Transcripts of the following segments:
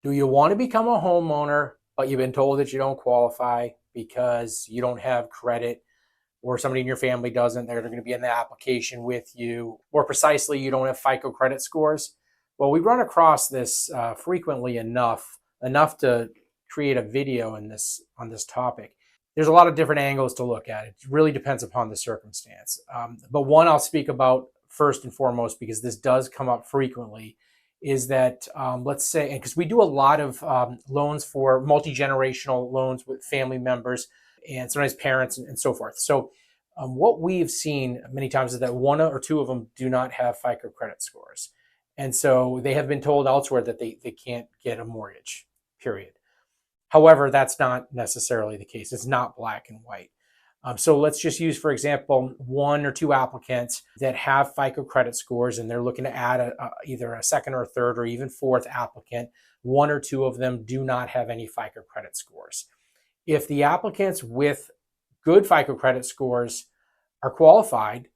Do you want to become a homeowner, but you've been told that you don't qualify because you don't have credit or somebody in your family doesn't? They're going to be in the application with you. More precisely, you don't have FICO credit scores. Well, we run across this frequently enough to create a video on this topic. There's a lot of different angles to look at. It really depends upon the circumstance. But one I'll speak about first and foremost, because this does come up frequently, is that let's say, because we do a lot of loans for multi-generational loans with family members and sometimes parents and so forth. So what we've seen many times is that one or two of them do not have FICO credit scores. And so they have been told elsewhere that they can't get a mortgage, period. However, that's not necessarily the case. It's not black and white. So let's just use, for example, one or two applicants that have FICO credit scores and they're looking to add either a second or third or even fourth applicant. One or two of them do not have any FICO credit scores. If the applicants with good FICO credit scores are qualified,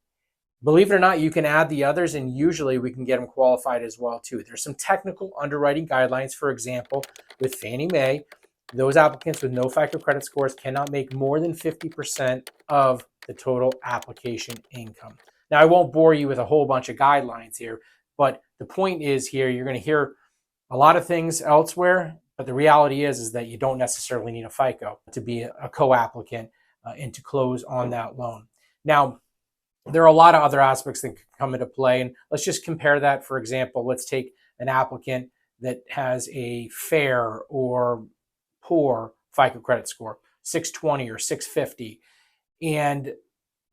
believe it or not, you can add the others and usually we can get them qualified as well too. There's some technical underwriting guidelines. For example, with Fannie Mae, those applicants with no FICO credit scores cannot make more than 50% of the total application income. Now, I won't bore you with a whole bunch of guidelines here, but the point is here, you're going to hear a lot of things elsewhere, but the reality is that you don't necessarily need a FICO to be a co-applicant and to close on that loan. Now, there are a lot of other aspects that can come into play, and let's just compare that. For example, let's take an applicant that has a fair or poor FICO credit score, 620 or 650, and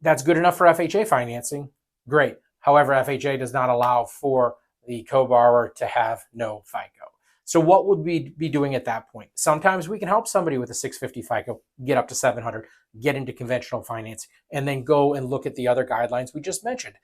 that's good enough for FHA financing. Great. However, FHA does not allow for the co-borrower to have no FICO. So what would we be doing at that point? Sometimes we can help somebody with a 650 FICO get up to 700, get into conventional finance, and then go and look at the other guidelines we just mentioned.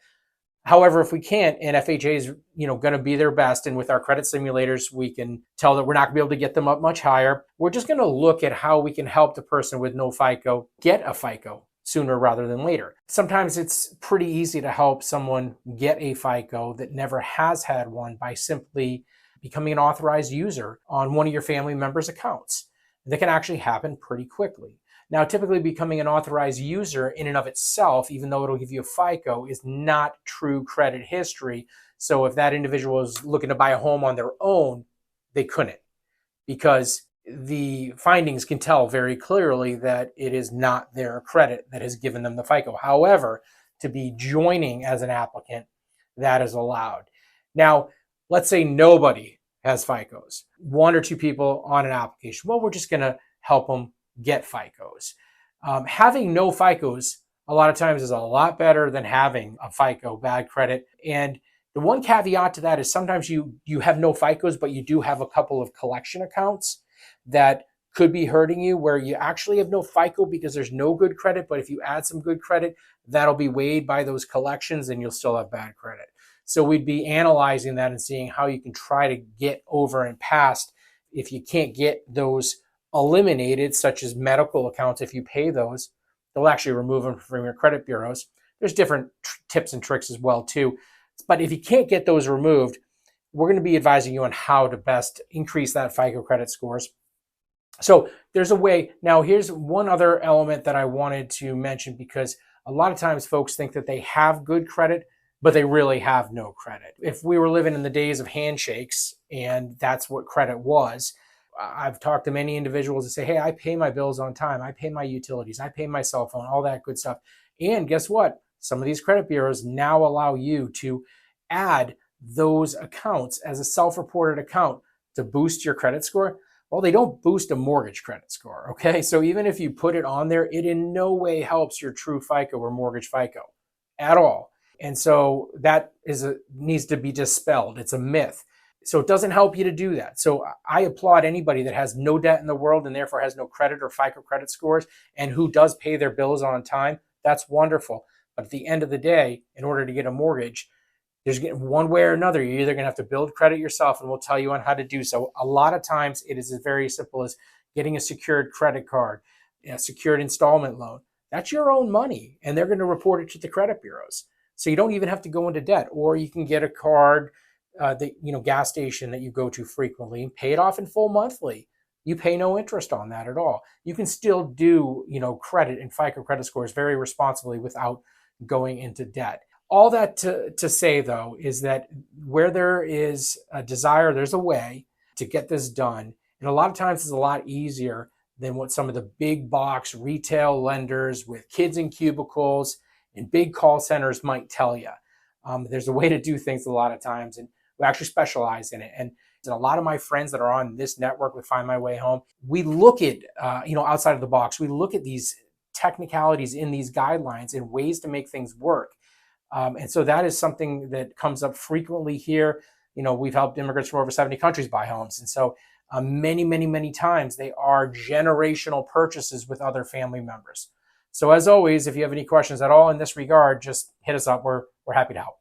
However, if we can't, and FHA is going to be their best, and with our credit simulators, we can tell that we're not going to be able to get them up much higher. We're just going to look at how we can help the person with no FICO get a FICO sooner rather than later. Sometimes it's pretty easy to help someone get a FICO that never has had one by simply becoming an authorized user on one of your family members' accounts. That can actually happen pretty quickly. Now, typically becoming an authorized user in and of itself, even though it'll give you a FICO, is not true credit history. So if that individual is looking to buy a home on their own, they couldn't, because the findings can tell very clearly that it is not their credit that has given them the FICO. However, to be joining as an applicant, that is allowed. Now, let's say nobody has FICOs, one or two people on an application. Well, we're just going to help them get FICOs. Having no FICOs a lot of times is a lot better than having a FICO, bad credit. And the one caveat to that is sometimes you have no FICOs, but you do have a couple of collection accounts that could be hurting you, where you actually have no FICO because there's no good credit. But if you add some good credit, that'll be weighed by those collections and you'll still have bad credit. So we'd be analyzing that and seeing how you can try to get over and past. If you can't get those eliminated, such as medical accounts, if you pay those, they'll actually remove them from your credit bureaus. There's different tips and tricks as well too. But if you can't get those removed, we're going to be advising you on how to best increase that FICO credit scores. So there's a way. Now, here's one other element that I wanted to mention, because a lot of times folks think that they have good credit, but they really have no credit. If we were living in the days of handshakes and that's what credit was, I've talked to many individuals that say, hey, I pay my bills on time. I pay my utilities. I pay my cell phone, all that good stuff. And guess what? Some of these credit bureaus now allow you to add those accounts as a self-reported account to boost your credit score. Well, they don't boost a mortgage credit score, okay? So even if you put it on there, it in no way helps your true FICO or mortgage FICO at all. And so that needs to be dispelled. It's a myth. So it doesn't help you to do that. So I applaud anybody that has no debt in the world and therefore has no credit or FICO credit scores and who does pay their bills on time. That's wonderful. But at the end of the day, in order to get a mortgage, there's one way or another, you're either going to have to build credit yourself, and we'll tell you on how to do so. A lot of times it is as very simple as getting a secured credit card, a secured installment loan. That's your own money, and they're going to report it to the credit bureaus. So you don't even have to go into debt, or you can get a card the gas station that you go to frequently and pay it off in full monthly. You pay no interest on that at all. You can still do credit and FICO credit scores very responsibly without going into debt. All that to say, though, is that where there is a desire, there's a way to get this done. And a lot of times it's a lot easier than what some of the big box retail lenders with kids in cubicles and big call centers might tell you. There's a way to do things a lot of times, and we actually specialize in it. And a lot of my friends that are on this network with Find My Way Home, we look at, outside of the box, we look at these technicalities in these guidelines and ways to make things work. And so that is something that comes up frequently here. We've helped immigrants from over 70 countries buy homes. And so many, many, many times they are generational purchases with other family members. So as always, if you have any questions at all in this regard, just hit us up. We're happy to help.